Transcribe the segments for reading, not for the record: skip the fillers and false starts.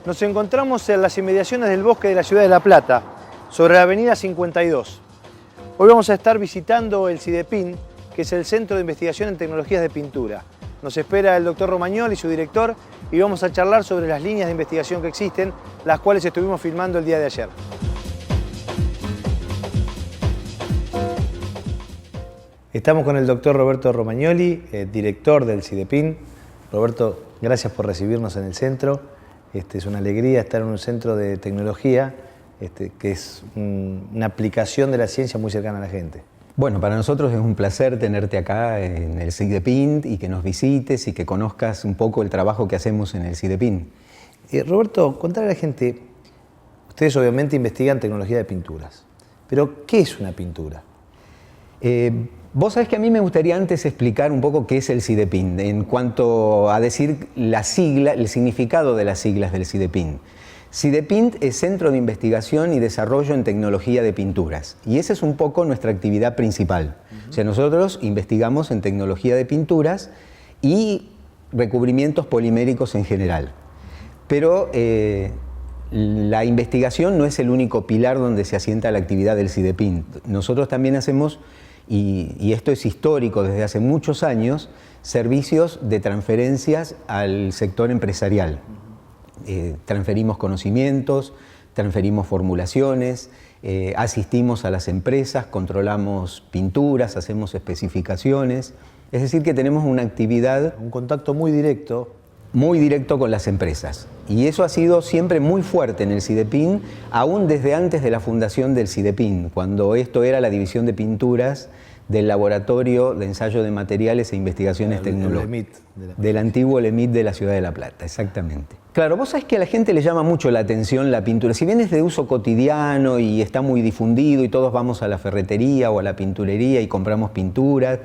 Nos encontramos en las inmediaciones del bosque de la ciudad de La Plata, sobre la avenida 52. Hoy vamos a estar visitando el CIDEPIN, que es el Centro de Investigación en Tecnologías de Pintura. Nos espera el doctor Romagnoli, su director, y vamos a charlar sobre las líneas de investigación que existen, las cuales estuvimos filmando el día de ayer. Estamos con el doctor Roberto Romagnoli, director del CIDEPIN. Roberto, gracias por recibirnos en el centro. Es una alegría estar en un centro de tecnología, que es una aplicación de la ciencia muy cercana a la gente. Bueno, para nosotros es un placer tenerte acá en el CIDEPIN y que nos visites y que conozcas un poco el trabajo que hacemos en el CIDEPIN. Roberto, contale a la gente, ustedes obviamente investigan tecnología de pinturas, pero ¿qué es una pintura? Vos sabés que a mí me gustaría antes explicar un poco qué es el CIDEPIN, en cuanto a decir la sigla, el significado de las siglas del CIDEPIN. CIDEPIN es Centro de Investigación y Desarrollo en Tecnología de Pinturas, y esa es un poco nuestra actividad principal. O sea, nosotros investigamos en tecnología de pinturas y recubrimientos poliméricos en general. Pero la investigación no es el único pilar donde se asienta la actividad del CIDEPIN. Nosotros también hacemos, y esto es histórico desde hace muchos años, servicios de transferencias al sector empresarial. Transferimos conocimientos, transferimos formulaciones, asistimos a las empresas, controlamos pinturas, hacemos especificaciones. Es decir, que tenemos una actividad... Un contacto muy directo. Muy directo con las empresas. Y eso ha sido siempre muy fuerte en el CIDEPIN, aún desde antes de la fundación del CIDEPIN, cuando esto era la división de pinturas del Laboratorio de Ensayo de Materiales e Investigaciones Tecnológicas. Del antiguo LEMIT de la ciudad de La Plata, exactamente. Claro, vos sabés que a la gente le llama mucho la atención la pintura. Si bien es de uso cotidiano y está muy difundido y todos vamos a la ferretería o a la pinturería y compramos pinturas,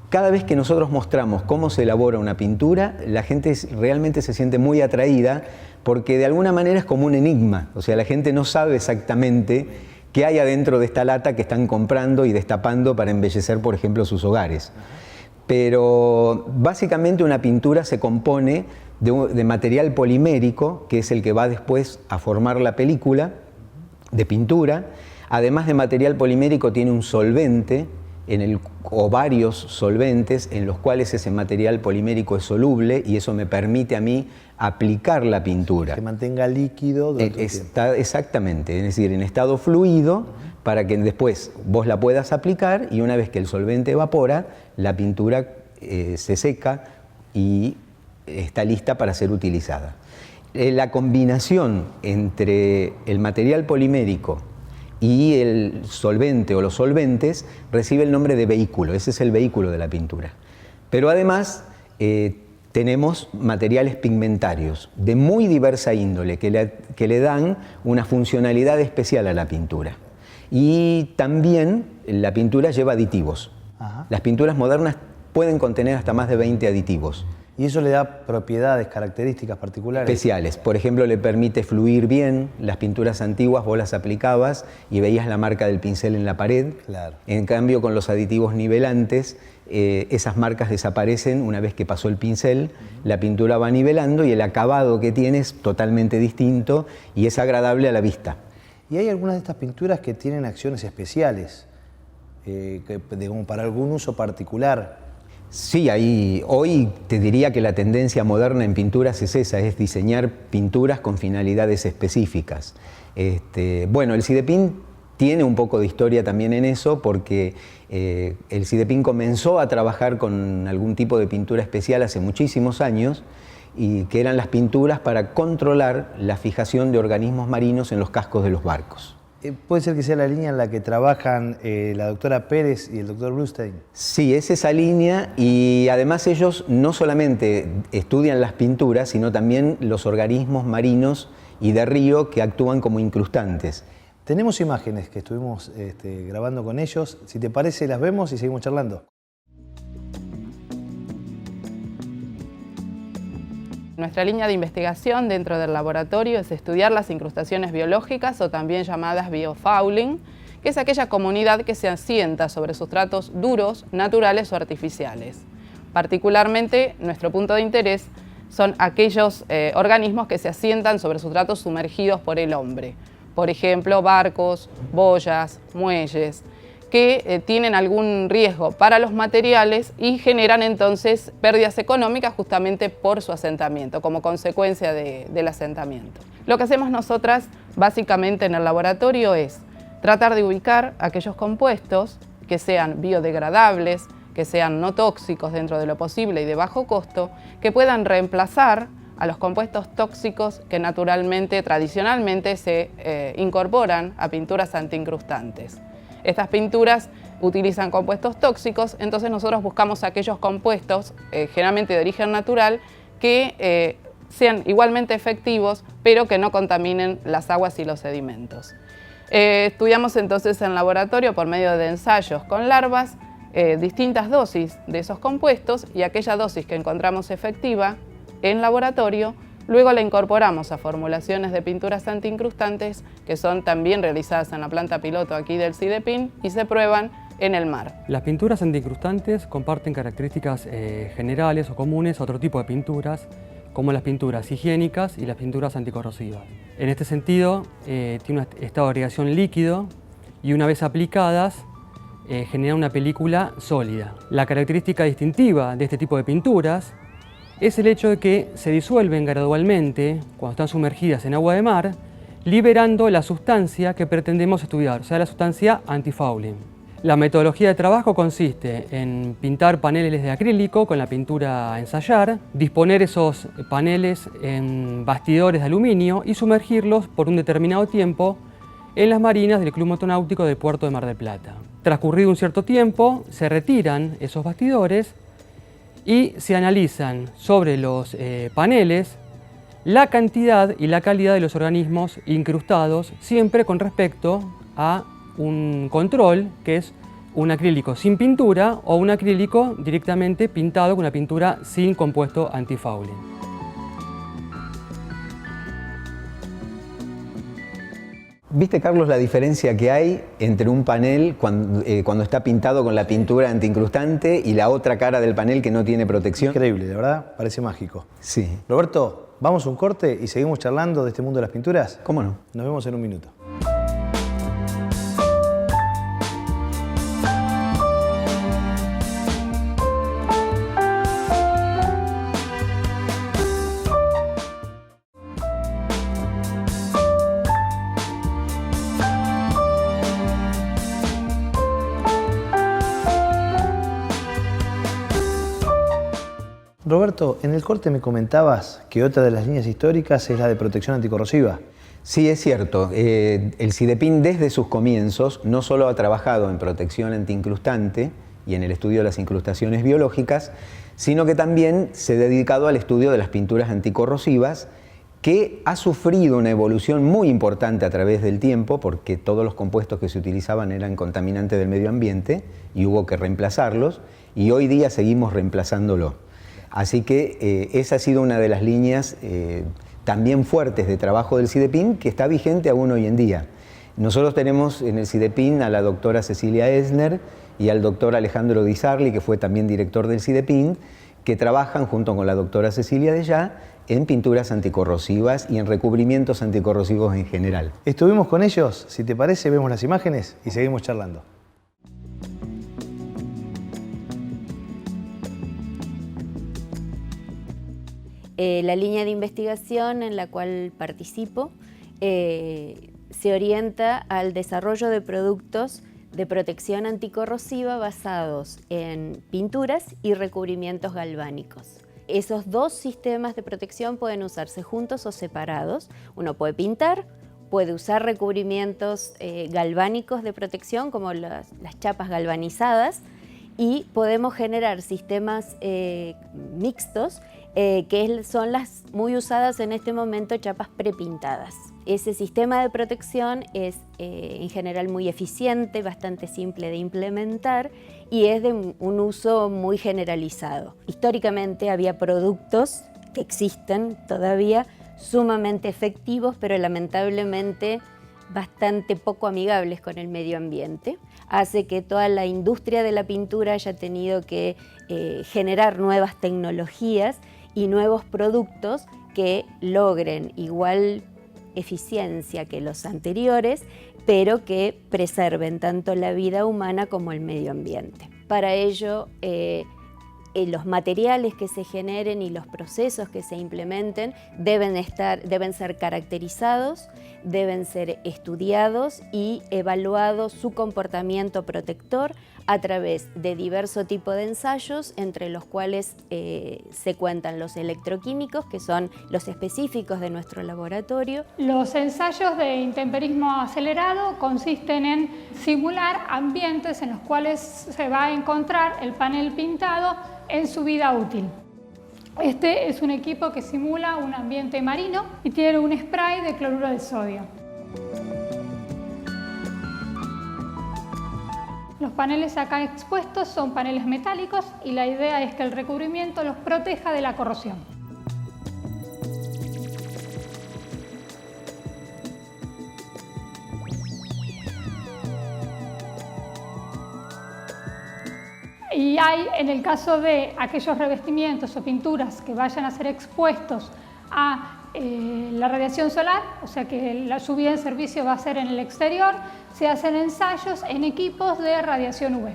cada vez que nosotros mostramos cómo se elabora una pintura, la gente realmente se siente muy atraída porque de alguna manera es como un enigma. O sea, la gente no sabe exactamente qué hay adentro de esta lata que están comprando y destapando para embellecer, por ejemplo, sus hogares. Pero básicamente una pintura se compone de material polimérico, que es el que va después a formar la película de pintura. Además de material polimérico tiene un solvente, o varios solventes en los cuales ese material polimérico es soluble y eso me permite a mí aplicar la pintura. Que mantenga líquido durante exactamente, es decir, en estado fluido para que después vos la puedas aplicar y una vez que el solvente evapora, la pintura se seca y está lista para ser utilizada. La combinación entre el material polimérico y el solvente o los solventes recibe el nombre de vehículo. Ese es el vehículo de la pintura. Pero además tenemos materiales pigmentarios de muy diversa índole que le dan una funcionalidad especial a la pintura. Y también la pintura lleva aditivos. Ajá. Las pinturas modernas pueden contener hasta más de 20 aditivos. ¿Y eso le da propiedades, características particulares? Especiales. Por ejemplo, le permite fluir bien. Las pinturas antiguas vos las aplicabas y veías la marca del pincel en la pared. Claro. En cambio, con los aditivos nivelantes, esas marcas desaparecen una vez que pasó el pincel. La pintura va nivelando y el acabado que tiene es totalmente distinto y es agradable a la vista. Y hay algunas de estas pinturas que tienen acciones especiales, como para algún uso particular. Sí, hoy te diría que la tendencia moderna en pinturas es esa, es diseñar pinturas con finalidades específicas. Bueno, el CIDEPIN tiene un poco de historia también en eso porque el CIDEPIN comenzó a trabajar con algún tipo de pintura especial hace muchísimos años y que eran las pinturas para controlar la fijación de organismos marinos en los cascos de los barcos. ¿Puede ser que sea la línea en la que trabajan la doctora Pérez y el doctor Bluestein? Sí, es esa línea y además ellos no solamente estudian las pinturas, sino también los organismos marinos y de río que actúan como incrustantes. Tenemos imágenes que estuvimos grabando con ellos. Si te parece, las vemos y seguimos charlando. Nuestra línea de investigación dentro del laboratorio es estudiar las incrustaciones biológicas o también llamadas biofouling, que es aquella comunidad que se asienta sobre sustratos duros, naturales o artificiales. Particularmente, nuestro punto de interés son aquellos organismos que se asientan sobre sustratos sumergidos por el hombre. Por ejemplo, barcos, boyas, muelles, que tienen algún riesgo para los materiales y generan entonces pérdidas económicas justamente por su asentamiento, como consecuencia del asentamiento. Lo que hacemos nosotras básicamente en el laboratorio es tratar de ubicar aquellos compuestos que sean biodegradables, que sean no tóxicos dentro de lo posible y de bajo costo, que puedan reemplazar a los compuestos tóxicos que naturalmente, tradicionalmente se incorporan a pinturas antiincrustantes. Estas pinturas utilizan compuestos tóxicos, entonces nosotros buscamos aquellos compuestos, generalmente de origen natural, que sean igualmente efectivos, pero que no contaminen las aguas y los sedimentos. Estudiamos entonces en laboratorio, por medio de ensayos con larvas, distintas dosis de esos compuestos, y aquella dosis que encontramos efectiva en laboratorio, luego la incorporamos a formulaciones de pinturas antiincrustantes que son también realizadas en la planta piloto aquí del CIDEPIN y se prueban en el mar. Las pinturas antiincrustantes comparten características generales o comunes a otro tipo de pinturas, como las pinturas higiénicas y las pinturas anticorrosivas. En este sentido, tiene un estado de agregación líquido y una vez aplicadas, genera una película sólida. La característica distintiva de este tipo de pinturas es el hecho de que se disuelven gradualmente cuando están sumergidas en agua de mar, liberando la sustancia que pretendemos estudiar, o sea, la sustancia antifouling. La metodología de trabajo consiste en pintar paneles de acrílico con la pintura a ensayar, disponer esos paneles en bastidores de aluminio y sumergirlos por un determinado tiempo en las marinas del Club Motonáutico del puerto de Mar del Plata. Transcurrido un cierto tiempo, se retiran esos bastidores y se analizan sobre los paneles la cantidad y la calidad de los organismos incrustados, siempre con respecto a un control que es un acrílico sin pintura o un acrílico directamente pintado con una pintura sin compuesto antifouling. ¿Viste, Carlos, la diferencia que hay entre un panel cuando está pintado con la pintura antiincrustante y la otra cara del panel que no tiene protección? Increíble, la verdad, parece mágico. Sí. Roberto, vamos a un corte y seguimos charlando de este mundo de las pinturas. ¿Cómo no? Nos vemos en un minuto. Roberto, en el corte me comentabas que otra de las líneas históricas es la de protección anticorrosiva. Sí, es cierto. El CIDEPIN desde sus comienzos no solo ha trabajado en protección antiincrustante y en el estudio de las incrustaciones biológicas, sino que también se ha dedicado al estudio de las pinturas anticorrosivas, que ha sufrido una evolución muy importante a través del tiempo, porque todos los compuestos que se utilizaban eran contaminantes del medio ambiente y hubo que reemplazarlos, y hoy día seguimos reemplazándolo. Así que esa ha sido una de las líneas también fuertes de trabajo del CIDEPIN, que está vigente aún hoy en día. Nosotros tenemos en el CIDEPIN a la doctora Cecilia Esner y al doctor Alejandro Di Sarli, que fue también director del CIDEPIN, que trabajan junto con la doctora Cecilia Dellá en pinturas anticorrosivas y en recubrimientos anticorrosivos en general. Estuvimos con ellos, si te parece, vemos las imágenes y seguimos charlando. La línea de investigación en la cual participo se orienta al desarrollo de productos de protección anticorrosiva basados en pinturas y recubrimientos galvánicos. Esos dos sistemas de protección pueden usarse juntos o separados. Uno puede pintar, puede usar recubrimientos galvánicos de protección como las chapas galvanizadas, y podemos generar sistemas mixtos que son las muy usadas en este momento, chapas prepintadas. Ese sistema de protección es en general muy eficiente, bastante simple de implementar y es de un uso muy generalizado. Históricamente había productos que existen todavía sumamente efectivos, pero lamentablemente bastante poco amigables con el medio ambiente. Hace que toda la industria de la pintura haya tenido que generar nuevas tecnologías y nuevos productos que logren igual eficiencia que los anteriores, pero que preserven tanto la vida humana como el medio ambiente. Para ello, los materiales que se generen y los procesos que se implementen deben ser caracterizados, deben ser estudiados y evaluado su comportamiento protector a través de diverso tipo de ensayos, entre los cuales se cuentan los electroquímicos, que son los específicos de nuestro laboratorio. Los ensayos de intemperismo acelerado consisten en simular ambientes en los cuales se va a encontrar el panel pintado en su vida útil. Este es un equipo que simula un ambiente marino y tiene un spray de cloruro de sodio. Los paneles acá expuestos son paneles metálicos y la idea es que el recubrimiento los proteja de la corrosión. Y hay, en el caso de aquellos revestimientos o pinturas que vayan a ser expuestos a la radiación solar, o sea que la subida en servicio va a ser en el exterior, se hacen ensayos en equipos de radiación UV.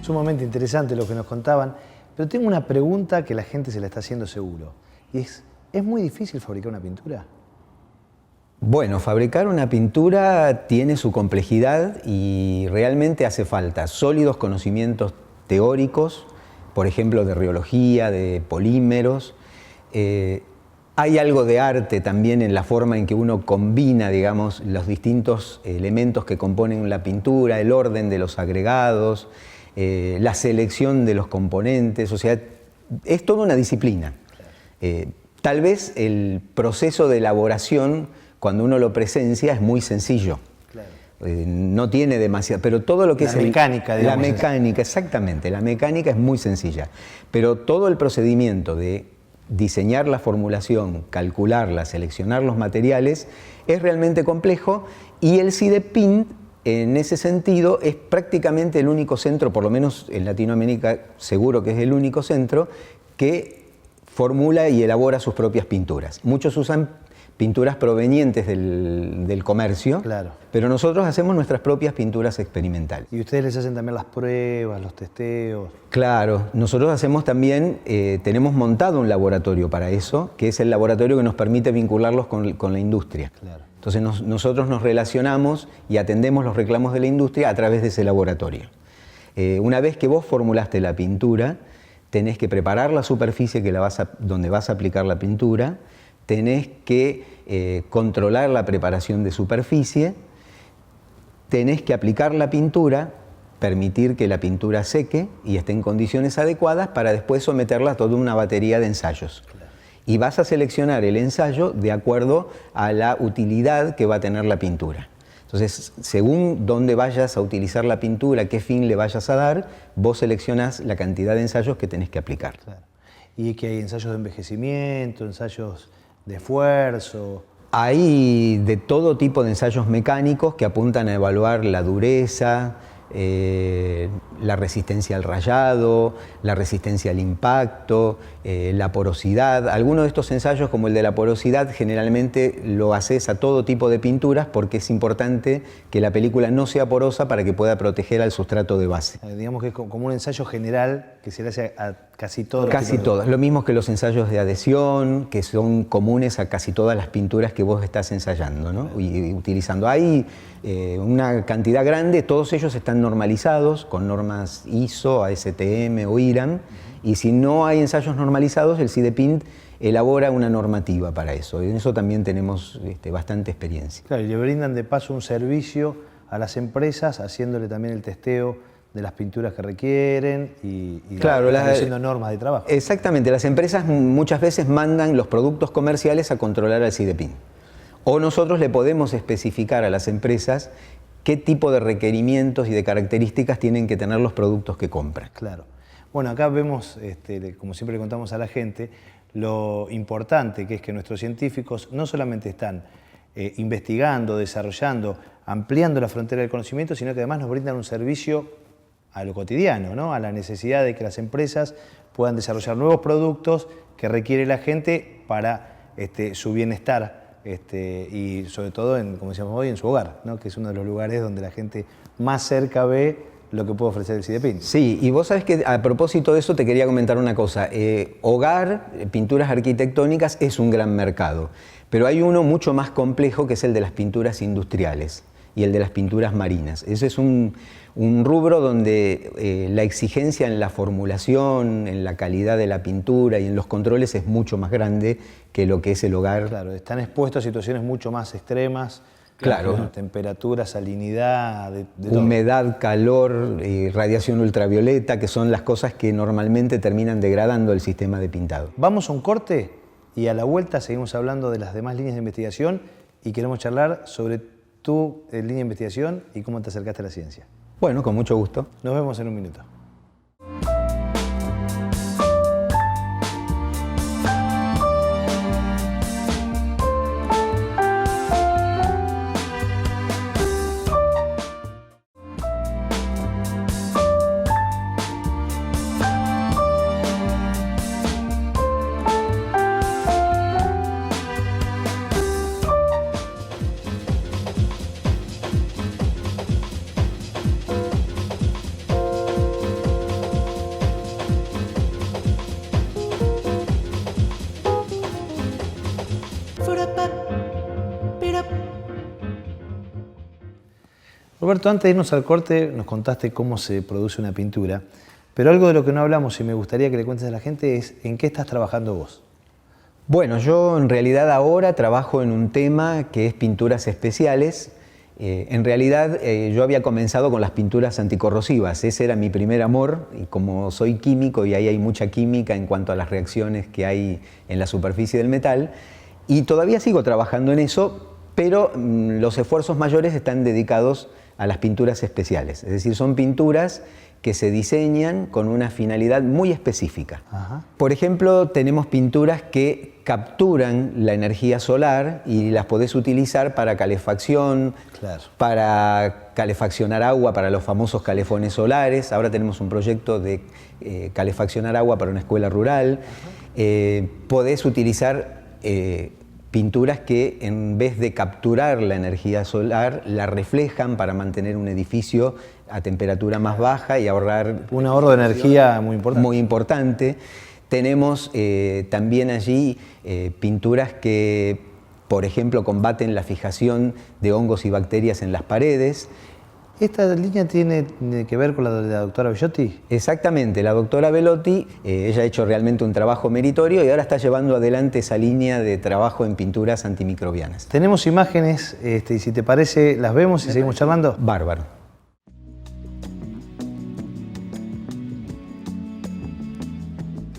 Sumamente interesante lo que nos contaban, pero tengo una pregunta que la gente se la está haciendo seguro, y ¿es muy difícil fabricar una pintura? Bueno, fabricar una pintura tiene su complejidad y realmente hace falta sólidos conocimientos teóricos, por ejemplo, de riología, de polímeros. Hay algo de arte también en la forma en que uno combina, digamos, los distintos elementos que componen la pintura, el orden de los agregados, la selección de los componentes, o sea, es toda una disciplina. Tal vez el proceso de elaboración, cuando uno lo presencia, es muy sencillo. Claro. No tiene demasiado, pero todo lo que la mecánica, digamos. La mecánica, exactamente, la mecánica es muy sencilla. Pero todo el procedimiento de diseñar la formulación, calcularla, seleccionar los materiales, es realmente complejo, y el CIDEPINT, en ese sentido, es prácticamente el único centro, por lo menos en Latinoamérica seguro que es el único centro, que formula y elabora sus propias pinturas. Muchos usan pinturas provenientes del comercio, claro, pero nosotros hacemos nuestras propias pinturas experimentales. ¿Y ustedes les hacen también las pruebas, los testeos? Claro, nosotros hacemos también, tenemos montado un laboratorio para eso, que es el laboratorio que nos permite vincularlos con la industria. Claro. Entonces nosotros nos relacionamos y atendemos los reclamos de la industria a través de ese laboratorio. Una vez que vos formulaste la pintura, tenés que preparar la superficie donde vas a aplicar la pintura, tenés que controlar la preparación de superficie, tenés que aplicar la pintura, permitir que la pintura seque y esté en condiciones adecuadas para después someterla a toda una batería de ensayos. Claro. Y vas a seleccionar el ensayo de acuerdo a la utilidad que va a tener la pintura. Entonces, según dónde vayas a utilizar la pintura, qué fin le vayas a dar, vos seleccionás la cantidad de ensayos que tenés que aplicar. Claro. Y que hay ensayos de envejecimiento, ensayos de esfuerzo. Hay de todo tipo de ensayos mecánicos que apuntan a evaluar la dureza, la resistencia al rayado, la resistencia al impacto, la porosidad. Algunos de estos ensayos, como el de la porosidad, generalmente lo haces a todo tipo de pinturas porque es importante que la película no sea porosa para que pueda proteger al sustrato de base. Digamos que es como un ensayo general que se le hace a casi todos. Casi todas. Lo mismo que los ensayos de adhesión, que son comunes a casi todas las pinturas que vos estás ensayando, ¿no? Y utilizando. Hay una cantidad grande, todos ellos están normalizados con normas ISO, ASTM o IRAM, y si no hay ensayos normalizados, el CIDEPINT elabora una normativa para eso. En eso también tenemos bastante experiencia. Claro, y le brindan de paso un servicio a las empresas, haciéndole también el testeo de las pinturas que requieren y claro, haciendo normas de trabajo. Exactamente, las empresas muchas veces mandan los productos comerciales a controlar al CIDEPINT. O nosotros le podemos especificar a las empresas qué tipo de requerimientos y de características tienen que tener los productos que compran. Claro. Bueno, acá vemos, como siempre le contamos a la gente, lo importante que es que nuestros científicos no solamente están investigando, desarrollando, ampliando la frontera del conocimiento, sino que además nos brindan un servicio a lo cotidiano, ¿no? A la necesidad de que las empresas puedan desarrollar nuevos productos que requiere la gente para su bienestar y sobre todo, como decíamos hoy, en su hogar, ¿no? Que es uno de los lugares donde la gente más cerca ve lo que puede ofrecer el CIDEPIN. Sí, y vos sabés que a propósito de eso te quería comentar una cosa. Hogar, pinturas arquitectónicas es un gran mercado, pero hay uno mucho más complejo que es el de las pinturas industriales y el de las pinturas marinas. Ese es un rubro donde la exigencia en la formulación, en la calidad de la pintura y en los controles es mucho más grande que lo que es el hogar. Claro, están expuestos a situaciones mucho más extremas. Claro. Temperatura, salinidad, de todo. Humedad, calor, radiación ultravioleta, que son las cosas que normalmente terminan degradando el sistema de pintado. Vamos a un corte y a la vuelta seguimos hablando de las demás líneas de investigación y queremos charlar sobre tu línea de investigación y cómo te acercaste a la ciencia. Bueno, con mucho gusto. Nos vemos en un minuto. Roberto, antes de irnos al corte nos contaste cómo se produce una pintura, pero algo de lo que no hablamos y me gustaría que le cuentes a la gente es ¿en qué estás trabajando vos? Bueno, yo en realidad ahora trabajo en un tema que es pinturas especiales. En realidad yo había comenzado con las pinturas anticorrosivas, ese era mi primer amor, y como soy químico y ahí hay mucha química en cuanto a las reacciones que hay en la superficie del metal, y todavía sigo trabajando en eso, pero los esfuerzos mayores están dedicados a las pinturas especiales, es decir, son pinturas que se diseñan con una finalidad muy específica. Ajá. Por ejemplo, tenemos pinturas que capturan la energía solar y las podés utilizar para calefacción, Claro. para calefaccionar agua, para los famosos calefones solares. Ahora tenemos un proyecto de calefaccionar agua para una escuela rural. Podés utilizar pinturas que en vez de capturar la energía solar, la reflejan para mantener un edificio a temperatura más baja y ahorrar... Un ahorro de energía muy importante. Muy importante. Tenemos también allí pinturas que, por ejemplo, combaten la fijación de hongos y bacterias en las paredes. ¿Esta línea tiene que ver con la de la doctora Bellotti? Exactamente, la doctora Bellotti, ella ha hecho realmente un trabajo meritorio y ahora está llevando adelante esa línea de trabajo en pinturas antimicrobianas. Tenemos imágenes y si te parece las vemos y seguimos charlando. Bárbaro.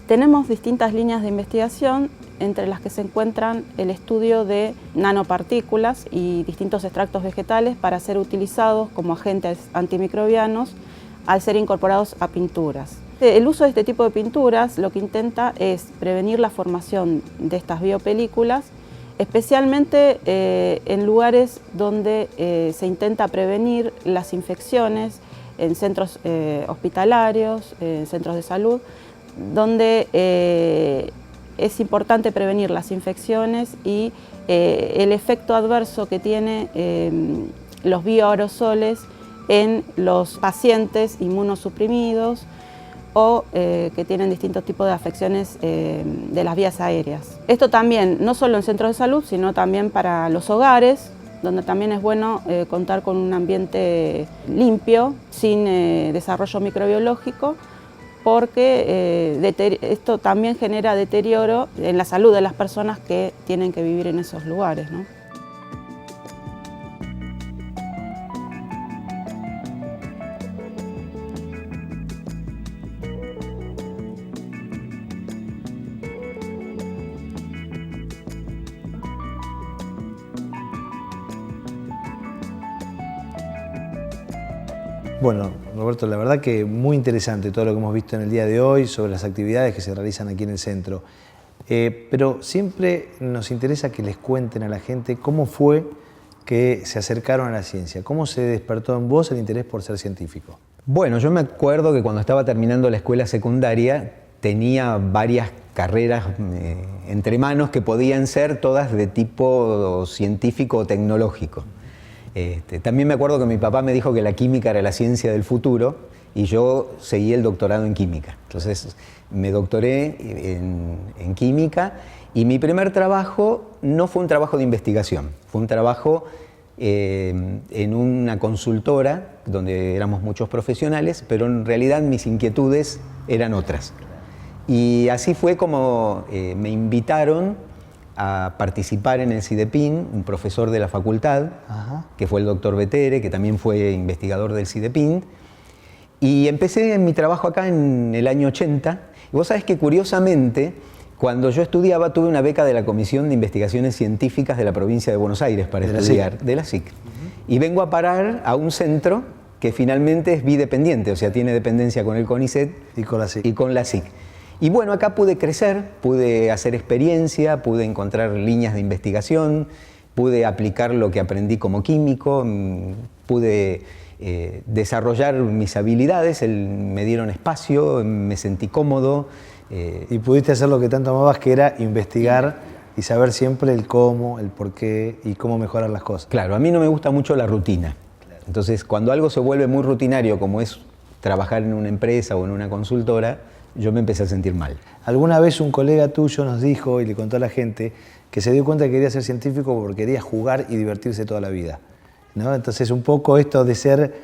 Tenemos distintas líneas de investigación, entre las que se encuentran el estudio de nanopartículas y distintos extractos vegetales para ser utilizados como agentes antimicrobianos al ser incorporados a pinturas. El uso de este tipo de pinturas lo que intenta es prevenir la formación de estas biopelículas, especialmente en lugares donde se intenta prevenir las infecciones en centros hospitalarios, en centros de salud, donde es importante prevenir las infecciones y el efecto adverso que tiene los bioaerosoles en los pacientes inmunosuprimidos o que tienen distintos tipos de afecciones de las vías aéreas. Esto también, no solo en centros de salud, sino también para los hogares, donde también es bueno contar con un ambiente limpio, sin desarrollo microbiológico, porque esto también genera deterioro en la salud de las personas que tienen que vivir en esos lugares, ¿no? Bueno, Roberto, la verdad que muy interesante todo lo que hemos visto en el día de hoy sobre las actividades que se realizan aquí en el centro. Pero siempre nos interesa que les cuenten a la gente cómo fue que se acercaron a la ciencia, cómo se despertó en vos el interés por ser científico. Bueno, yo me acuerdo que cuando estaba terminando la escuela secundaria tenía varias carreras entre manos que podían ser todas de tipo científico o tecnológico. También me acuerdo que mi papá me dijo que la química era la ciencia del futuro y yo seguí el doctorado en química. Entonces me doctoré en química y mi primer trabajo no fue un trabajo de investigación, fue un trabajo en una consultora donde éramos muchos profesionales, pero en realidad mis inquietudes eran otras. Y así fue como me invitaron a participar en el CIDEPIN, un profesor de la facultad, que fue el doctor Vetere, que también fue investigador del CIDEPIN. Y empecé mi trabajo acá en el año 80. Y vos sabés que curiosamente, cuando yo estudiaba, tuve una beca de la Comisión de Investigaciones Científicas de la provincia de Buenos Aires para estudiar, de la SIC. Y vengo a parar a un centro que finalmente es bidependiente, o sea, tiene dependencia con el CONICET y con la SIC. Y bueno, acá pude crecer, pude hacer experiencia, pude encontrar líneas de investigación, pude aplicar lo que aprendí como químico, pude desarrollar mis habilidades, me dieron espacio, me sentí cómodo. Y pudiste hacer lo que tanto amabas, que era investigar y saber siempre el cómo, el por qué y cómo mejorar las cosas. Claro, a mí no me gusta mucho la rutina. Entonces, cuando algo se vuelve muy rutinario, como es trabajar en una empresa o en una consultora, yo me empecé a sentir mal. Alguna vez un colega tuyo nos dijo y le contó a la gente que se dio cuenta que quería ser científico porque quería jugar y divertirse toda la vida, ¿no? Entonces un poco esto de ser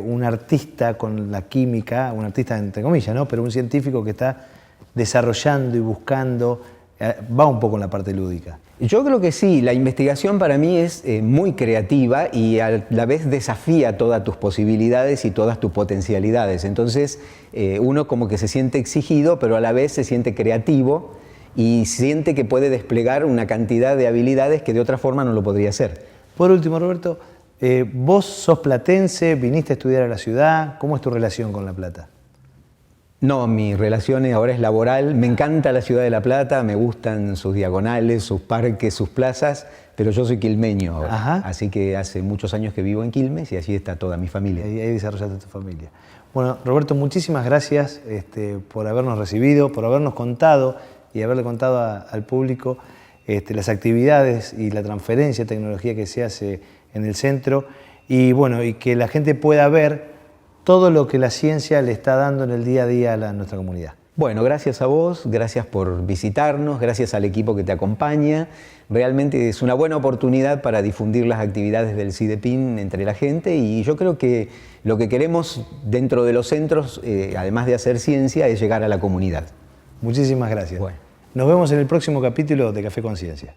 un artista con la química, un artista entre comillas, ¿no? Pero un científico que está desarrollando y buscando, va un poco en la parte lúdica. Yo creo que sí, la investigación para mí es muy creativa y a la vez desafía todas tus posibilidades y todas tus potencialidades. Entonces uno como que se siente exigido, pero a la vez se siente creativo y siente que puede desplegar una cantidad de habilidades que de otra forma no lo podría hacer. Por último, Roberto, vos sos platense, viniste a estudiar a la ciudad, ¿cómo es tu relación con La Plata? No, mi relación ahora es laboral. Me encanta la ciudad de La Plata, me gustan sus diagonales, sus parques, sus plazas, pero yo soy quilmeño ahora. Así que hace muchos años que vivo en Quilmes y allí está toda mi familia. Ahí desarrollaste tu familia. Bueno, Roberto, muchísimas gracias por habernos recibido, por habernos contado y haberle contado al público las actividades y la transferencia de tecnología que se hace en el centro y, bueno, y que la gente pueda ver todo lo que la ciencia le está dando en el día a día a nuestra comunidad. Bueno, gracias a vos, gracias por visitarnos, gracias al equipo que te acompaña. Realmente es una buena oportunidad para difundir las actividades del CIDEPIN entre la gente y yo creo que lo que queremos dentro de los centros, además de hacer ciencia, es llegar a la comunidad. Muchísimas gracias. Bueno. Nos vemos en el próximo capítulo de Café con Ciencia.